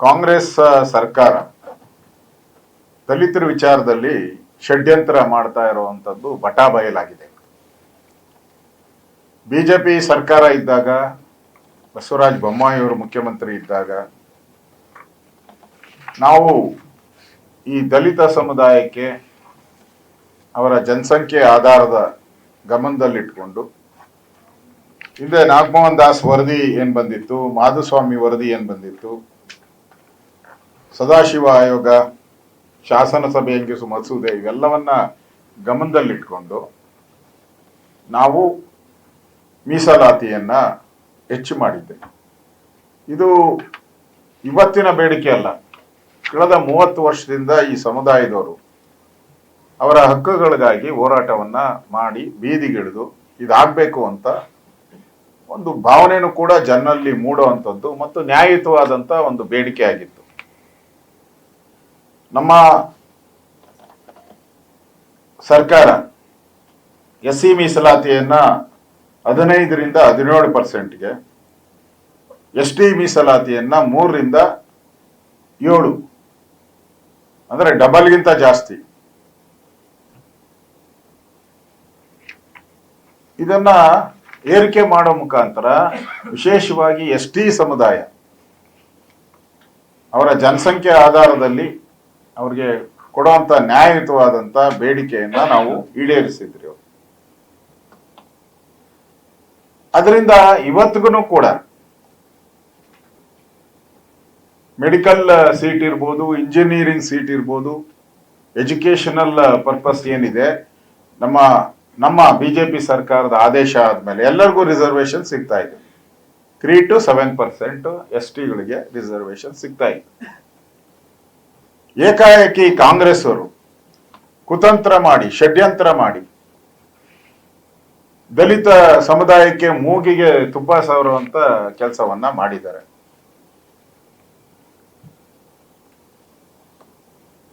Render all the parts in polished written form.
ಕಾಂಗ್ರೆಸ್ ಸರ್ಕಾರ ದಲಿತರ ವಿಚಾರದಲ್ಲಿ ಷಡ್ಯಂತ್ರ ಮಾಡ್ತಾ ಇರುವಂತದ್ದು ಬಟಾ ಬಯಲಾಗಿದೆ. ಬಿಜೆಪಿ ಸರ್ಕಾರ ಇದ್ದಾಗ, ಬಸವರಾಜ ಬೊಮ್ಮಾಯಿ ಅವರು ಮುಖ್ಯಮಂತ್ರಿ ಇದ್ದಾಗ ನಾವು ಈ ದಲಿತ ಸಮುದಾಯಕ್ಕೆ ಅವರ ಜನಸಂಖ್ಯೆ ಆಧಾರದ ಗಮನದಲ್ಲಿಟ್ಕೊಂಡು ಹಿಂದೆ ನಾಗಮೋಹನ್ ದಾಸ್ ವರದಿ ಏನ್ ಬಂದಿತ್ತು, ಮಾಧುಸ್ವಾಮಿ ವರದಿ ಏನ್ ಬಂದಿತ್ತು, ಸದಾಶಿವ ಆಯೋಗ, ಶಾಸನ ಸಭೆ ಅಂಗಿಸು ಮಸೂದೆ ಇವೆಲ್ಲವನ್ನ ಗಮನದಲ್ಲಿಟ್ಕೊಂಡು ನಾವು ಮೀಸಲಾತಿಯನ್ನ ಹೆಚ್ಚು ಮಾಡಿದ್ದೆ. ಇದು ಇವತ್ತಿನ ಬೇಡಿಕೆ ಅಲ್ಲ. ಕಳೆದ 30 ವರ್ಷದಿಂದ ಈ ಸಮುದಾಯದವರು ಅವರ ಹಕ್ಕುಗಳಿಗಾಗಿ ಹೋರಾಟವನ್ನ ಮಾಡಿ ಬೀದಿಗಿಳಿದು ಇದಾಗಬೇಕು ಅಂತ ಒಂದು ಭಾವನೆನೂ ಕೂಡ ಜನರಲ್ಲಿ ಮೂಡುವಂಥದ್ದು ಮತ್ತು ನ್ಯಾಯಯುತವಾದಂಥ ಒಂದು ಬೇಡಿಕೆ ಆಗಿತ್ತು. ನಮ್ಮ ಸರ್ಕಾರ ಎಸ್ಸಿ ಮೀಸಲಾತಿಯನ್ನ 15ರಿಂದ 17%ಗೆ, ಎಸ್ಟಿ ಮೀಸಲಾತಿಯನ್ನ 3ರಿಂದ 7, ಅಂದ್ರೆ ಡಬಲ್ಗಿಂತ ಜಾಸ್ತಿ, ಇದನ್ನ ಏರಿಕೆ ಮಾಡೋ ಮುಖಾಂತರ ವಿಶೇಷವಾಗಿ ಎಸ್ಟಿ ಸಮುದಾಯ ಅವರ ಜನಸಂಖ್ಯೆ ಆಧಾರದಲ್ಲಿ ಅವ್ರಿಗೆ ಕೊಡುವಂತ ನ್ಯಾಯಯುತವಾದಂತ ಬೇಡಿಕೆಯನ್ನ ನಾವು ಈಡೇರಿಸಿದ್ರಿ. ಅದರಿಂದ ಇವತ್ತಿಗೂ ಕೂಡ ಮೆಡಿಕಲ್ ಸೀಟ್ ಇರ್ಬೋದು, ಇಂಜಿನಿಯರಿಂಗ್ ಸೀಟ್ ಇರ್ಬೋದು, ಎಜುಕೇಶನಲ್ ಪರ್ಪಸ್ ಏನಿದೆ, ನಮ್ಮ ಬಿಜೆಪಿ ಸರ್ಕಾರದ ಆದೇಶ ಆದ್ಮೇಲೆ ಎಲ್ಲರಿಗೂ ರಿಸರ್ವೇಶನ್ ಸಿಗ್ತಾ ಇದೆ. 3 to 7% STಗಳಿಗೆ ರಿಸರ್ವೇಶನ್ ಸಿಗ್ತಾ ಇದೆ. ಏಕಾಏಕಿ ಕಾಂಗ್ರೆಸ್ ಅವರು ಕುತಂತ್ರ ಮಾಡಿ, ಷಡ್ಯಂತ್ರ ಮಾಡಿ ದಲಿತ ಸಮುದಾಯಕ್ಕೆ ಮೂಗಿಗೆ ತುಪ್ಪ ಸವರುವಂತ ಕೆಲಸವನ್ನ ಮಾಡಿದ್ದಾರೆ.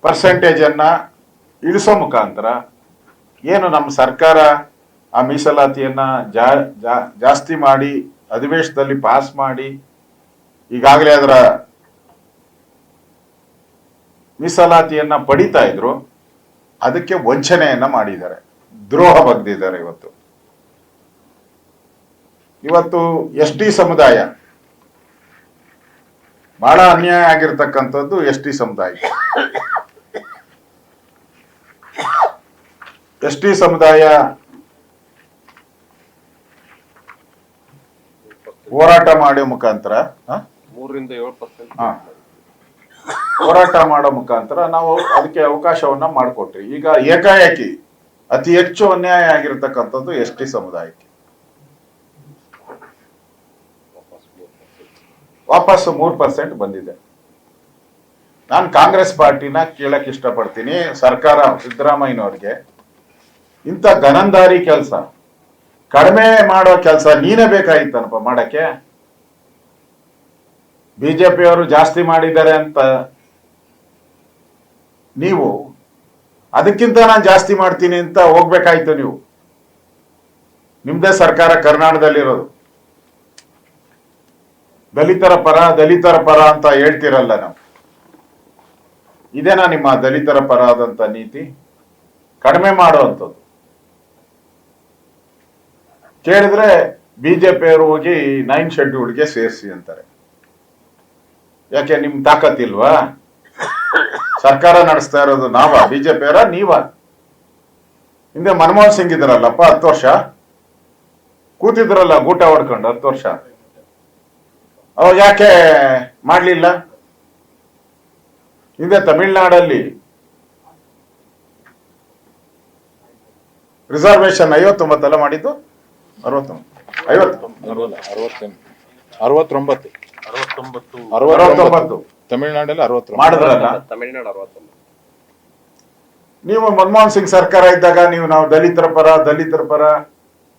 ಪರ್ಸೆಂಟೇಜ್ ಅನ್ನ ಇಳಿಸೋ ಮುಖಾಂತರ ಏನು ನಮ್ಮ ಸರ್ಕಾರ ಆ ಮೀಸಲಾತಿಯನ್ನ ಜಾಸ್ತಿ ಮಾಡಿ ಅಧಿವೇಶನದಲ್ಲಿ ಪಾಸ್ ಮಾಡಿ ಈಗಾಗಲೇ ಅದರ ಮೀಸಲಾತಿಯನ್ನ ಪಡಿತಾ ಇದ್ರು, ಅದಕ್ಕೆ ವಂಚನೆಯನ್ನ ಮಾಡಿದ್ದಾರೆ, ದ್ರೋಹ ಬಗ್ದಿದ್ದಾರೆ. ಇವತ್ತು ಎಸ್ಟಿ ಸಮುದಾಯ ಬಹಳ ಅನ್ಯಾಯ ಆಗಿರ್ತಕ್ಕಂಥದ್ದು. ಎಸ್ಟಿ ಸಮುದಾಯ ಹೋರಾಟ ಮಾಡೋ ಮುಖಾಂತರ 3ರಿಂದ 7% ಹೋರಾಟ ಮಾಡೋ ಮುಖಾಂತರ ನಾವು ಅದಕ್ಕೆ ಅವಕಾಶವನ್ನ ಮಾಡಿಕೊಟ್ರಿ. ಈಗ ಏಕಾಏಕಿ ಅತಿ ಹೆಚ್ಚು ಅನ್ಯಾಯ ಆಗಿರ್ತಕ್ಕಂಥದ್ದು ಎಸ್ಟಿ ಸಮುದಾಯಕ್ಕೆ. ವಾಪಸ್ 3% ಬಂದಿದೆ. ನಾನು ಕಾಂಗ್ರೆಸ್ ಪಾರ್ಟಿನ ಕೇಳಕ್ ಇಷ್ಟಪಡ್ತೀನಿ, ಸರ್ಕಾರ ಸಿದ್ದರಾಮಯ್ಯನವ್ರಿಗೆ ಇಂಥ ಗನಂದಾರಿ ಕೆಲಸ ಕಡಿಮೆ ಮಾಡೋ ಕೆಲಸ ನೀನೇ ಬೇಕಾಗಿತ್ತನಪ್ಪ ಮಾಡಕ್ಕೆ. ಬಿಜೆಪಿಯವರು ಜಾಸ್ತಿ ಮಾಡಿದ್ದಾರೆ ಅಂತ ನೀವು ಅದಕ್ಕಿಂತ ನಾನು ಜಾಸ್ತಿ ಮಾಡ್ತೀನಿ ಅಂತ ಹೋಗ್ಬೇಕಾಯ್ತು. ನೀವು ನಿಮ್ದೇ ಸರ್ಕಾರ ಕರ್ನಾಟಕದಲ್ಲಿರೋದು, ದಲಿತರ ಪರ ಅಂತ ಹೇಳ್ತಿರಲ್ಲ. ನಾವು ಇದೇನಾ ನಿಮ್ಮ ದಲಿತರ ಪರ ಆದಂತ ನೀತಿ? ಕಡಿಮೆ ಮಾಡುವಂಥದ್ದು ಕೇಳಿದ್ರೆ ಬಿಜೆಪಿಯವರು ಹೋಗಿ 9 ಶೆಡ್ಯೂಲ್ಗೆ ಸೇರಿಸಿ ಅಂತಾರೆ. ಯಾಕೆ ನಿಮ್ ತಾಕತ್ತಿಲ್ವಾ? ಸರ್ಕಾರ ನಡೆಸ್ತಾ ಇರೋದು ಬಿಜೆಪಿಯವರ ನೀವ? ಹಿಂದೆ ಮನಮೋಹನ್ ಸಿಂಗ್ ಇದ್ರಲ್ಲಪ್ಪ 10 ವರ್ಷ ಕೂತಿದ್ರಲ್ಲ ಗೂಟ ಹೊಡ್ಕೊಂಡು 10 ವರ್ಷ. ಅವಾಗ ಯಾಕೆ ಮಾಡ್ಲಿಲ್ಲ? ಹಿಂದೆ ತಮಿಳ್ನಾಡಲ್ಲಿ ರಿಸರ್ವೇಶನ್ 59 ಅಲ್ಲ ಮಾಡಿದ್ದು, 69 ತಮಿಳ್ನಾಡಲ್ಲಿ 69 ಮಾಡಿದ್ರಲ್ಲ. ತಮಿಳ್ನಾಡು 69. ನೀವು ಮನಮೋಹನ್ ಸಿಂಗ್ ಸರ್ಕಾರ ಇದ್ದಾಗ ನಾವು ದಲಿತರ ಪರ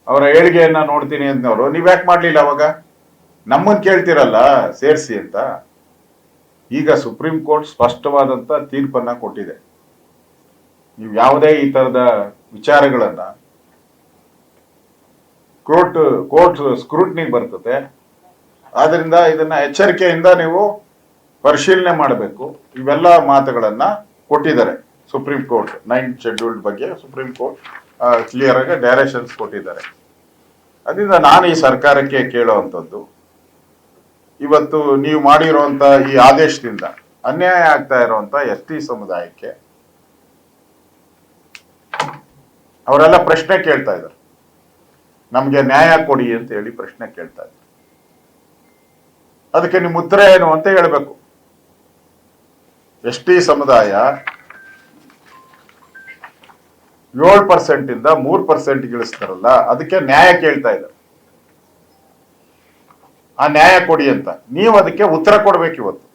ಅವರ ಏಳಿಗೆಯನ್ನ ನೋಡ್ತೀನಿ ಅಂತವ್ರು ನೀವ್ಯಾಕೆ ಮಾಡ್ಲಿಲ್ಲ? ಅವಾಗ ನಮ್ಮನ್ ಕೇಳ್ತಿರಲ್ಲ ಸೇರಿಸಿ ಅಂತ. ಈಗ ಸುಪ್ರೀಂ ಕೋರ್ಟ್ ಸ್ಪಷ್ಟವಾದಂತ ತೀರ್ಪನ್ನ ಕೊಟ್ಟಿದೆ. ನೀವು ಯಾವುದೇ ಈ ತರದ ವಿಚಾರಗಳನ್ನ ಕೋರ್ಟ್ ಸ್ಕ್ರೂಟ್ನಿಗೆ ಬರ್ತದೆ. ಆದ್ರಿಂದ ಇದನ್ನ ಎಚ್ಚರಿಕೆಯಿಂದ ನೀವು ಪರಿಶೀಲನೆ ಮಾಡಬೇಕು. ಇವೆಲ್ಲ ಮಾತುಗಳನ್ನ ಕೊಟ್ಟಿದ್ದಾರೆ ಸುಪ್ರೀಂ ಕೋರ್ಟ್. 9th ಶೆಡ್ಯೂಲ್ಡ್ ಬಗ್ಗೆ ಸುಪ್ರೀಂ ಕೋರ್ಟ್ ಕ್ಲಿಯರ್ ಆಗಿ ಡೈರೆಕ್ಷನ್ಸ್ ಕೊಟ್ಟಿದ್ದಾರೆ. ಅದರಿಂದ ನಾನು ಈ ಸರ್ಕಾರಕ್ಕೆ ಕೇಳುವಂಥದ್ದು, ಇವತ್ತು ನೀವು ಮಾಡಿರುವಂತ ಈ ಆದೇಶದಿಂದ ಅನ್ಯಾಯ ಆಗ್ತಾ ಇರುವಂತ ST ಸಮುದಾಯಕ್ಕೆ ಅವರೆಲ್ಲ ಪ್ರಶ್ನೆ ಕೇಳ್ತಾ ಇದ್ದಾರೆ. ನಮ್ಗೆ ನ್ಯಾಯ ಕೊಡಿ ಅಂತ ಹೇಳಿ ಪ್ರಶ್ನೆ ಕೇಳ್ತಾ ಇದ್ದಾರೆ. ಅದಕ್ಕೆ ನಿಮ್ಮ ಉತ್ತರ ಏನು ಅಂತ ಹೇಳ್ಬೇಕು. ST ಸಮುದಾಯ 7% ಇಂದ 3% ಇಳಿಸ್ತಾರಲ್ಲ, ಅದಕ್ಕೆ ನ್ಯಾಯ ಕೇಳ್ತಾ ಇದ್ದಾರೆ. ಆ ನ್ಯಾಯ ಕೊಡಿ ಅಂತ ನೀವು ಅದಕ್ಕೆ ಉತ್ತರ ಕೊಡ್ಬೇಕು. ಇವತ್ತು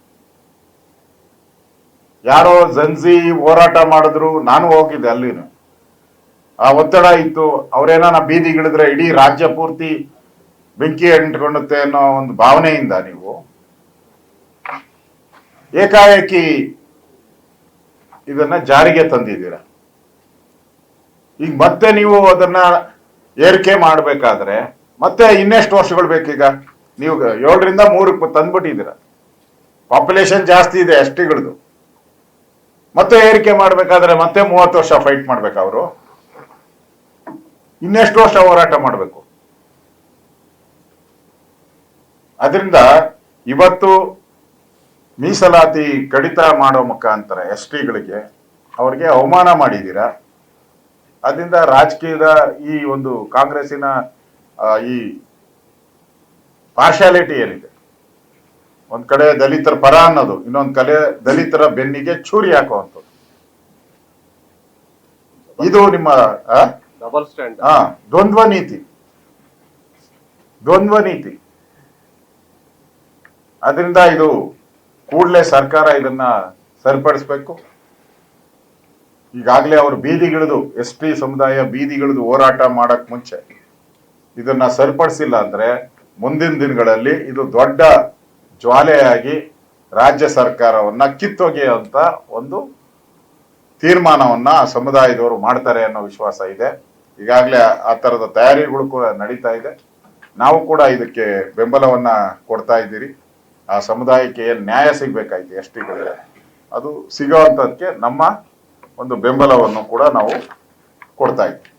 ಯಾರೋ ಜನ್ಸಿ ಹೋರಾಟ ಮಾಡಿದ್ರು, ನಾನು ಹೋಗಿದ್ದೆ ಅಲ್ಲಿನು. ಆ ಒತ್ತಡ ಇತ್ತು. ಅವ್ರೇನ ಬೀದಿಗಿಳಿದ್ರೆ ಇಡೀ ರಾಜ್ಯ ಪೂರ್ತಿ ಬೆಂಕಿ ಅಂಟ್ಕೊಳ್ಳುತ್ತೆ ಅನ್ನೋ ಒಂದು ಭಾವನೆಯಿಂದ ನೀವು ಏಕಾಏಕಿ ಇದನ್ನ ಜಾರಿಗೆ ತಂದಿದ್ದೀರ. ಈಗ ಮತ್ತೆ ನೀವು ಅದನ್ನ ಏರಿಕೆ ಮಾಡ್ಬೇಕಾದ್ರೆ ಮತ್ತೆ ಇನ್ನೆಷ್ಟು ವರ್ಷಗಳು ಬೇಕೀಗ? ನೀವು 7ರಿಂದ 3ಕ್ಕೆ ತಂದ್ಬಿಟ್ಟಿದ್ದೀರ. ಪಾಪ್ಯುಲೇಷನ್ ಜಾಸ್ತಿ ಇದೆ STಗಳದು. ಮತ್ತೆ ಏರಿಕೆ ಮಾಡ್ಬೇಕಾದ್ರೆ ಮತ್ತೆ 30 ವರ್ಷ ಫೈಟ್ ಮಾಡ್ಬೇಕು ಅವರು. ಇನ್ನೆಷ್ಟು ವರ್ಷ ಹೋರಾಟ ಮಾಡಬೇಕು? ಅದರಿಂದ ಇವತ್ತು ಮೀಸಲಾತಿ ಕಡಿತ ಮಾಡೋ ಮುಖಾಂತರ STಗಳಿಗೆ ಅವ್ರಿಗೆ ಅವಮಾನ ಮಾಡಿದ್ದೀರಾ. ಅದರಿಂದ ರಾಜಕೀಯದ ಈ ಒಂದು ಕಾಂಗ್ರೆಸ್ಸಿನ ಈ ಪಾರ್ಶಾಲಿಟಿ ಏನಿದೆ, ಒಂದ್ ಕಡೆ ದಲಿತರ ಪರ ಅನ್ನೋದು, ಇನ್ನೊಂದ್ ಕಡೆ ದಲಿತರ ಬೆನ್ನಿಗೆ ಚೂರಿ ಹಾಕುವಂಥದ್ದು, ಇದು ನಿಮ್ಮ ಡಬಲ್ ಸ್ಟ್ಯಾಂಡ್, ದ್ವಂದ್ವ ನೀತಿ. ಅದರಿಂದ ಇದು ಕೂಡಲೇ ಸರ್ಕಾರ ಇದನ್ನ ಸರಿಪಡಿಸ್ಬೇಕು. ಈಗಾಗಲೇ ಅವರು ಬೀದಿಗಿಳಿದು ST ಸಮುದಾಯ ಬೀದಿಗಿಳಿದು ಹೋರಾಟ ಮಾಡಕ್ ಮುಂಚೆ ಇದನ್ನ ಸರಿಪಡಿಸಿಲ್ಲ ಅಂದ್ರೆ ಮುಂದಿನ ದಿನಗಳಲ್ಲಿ ಇದು ದೊಡ್ಡ ಜ್ವಾಲೆಯಾಗಿ ರಾಜ್ಯ ಸರ್ಕಾರವನ್ನ ಕಿತ್ತೊಗೆಯುವಂತ ಒಂದು ತೀರ್ಮಾನವನ್ನ ಸಮುದಾಯದವರು ಮಾಡ್ತಾರೆ ಅನ್ನೋ ವಿಶ್ವಾಸ ಇದೆ. ಈಗಾಗಲೇ ಆ ತರದ ತಯಾರಿಗಳು ಕೂಡ ನಡೀತಾ ಇದೆ. ನಾವು ಕೂಡ ಇದಕ್ಕೆ ಬೆಂಬಲವನ್ನ ಕೊಡ್ತಾ ಇದ್ದೀರಿ. ಆ ಸಮುದಾಯಕ್ಕೆ ಏನ್ ನ್ಯಾಯ ಸಿಗ್ಬೇಕಾಯ್ತು STಗಳಿಗೆ, ಅದು ಸಿಗೋವಂಥದ್ದಕ್ಕೆ ನಮ್ಮ ಒಂದು ಬೆಂಬಲವನ್ನು ಕೂಡ ನಾವು ಕೊಡ್ತಾ ಇದ್ದೀವಿ.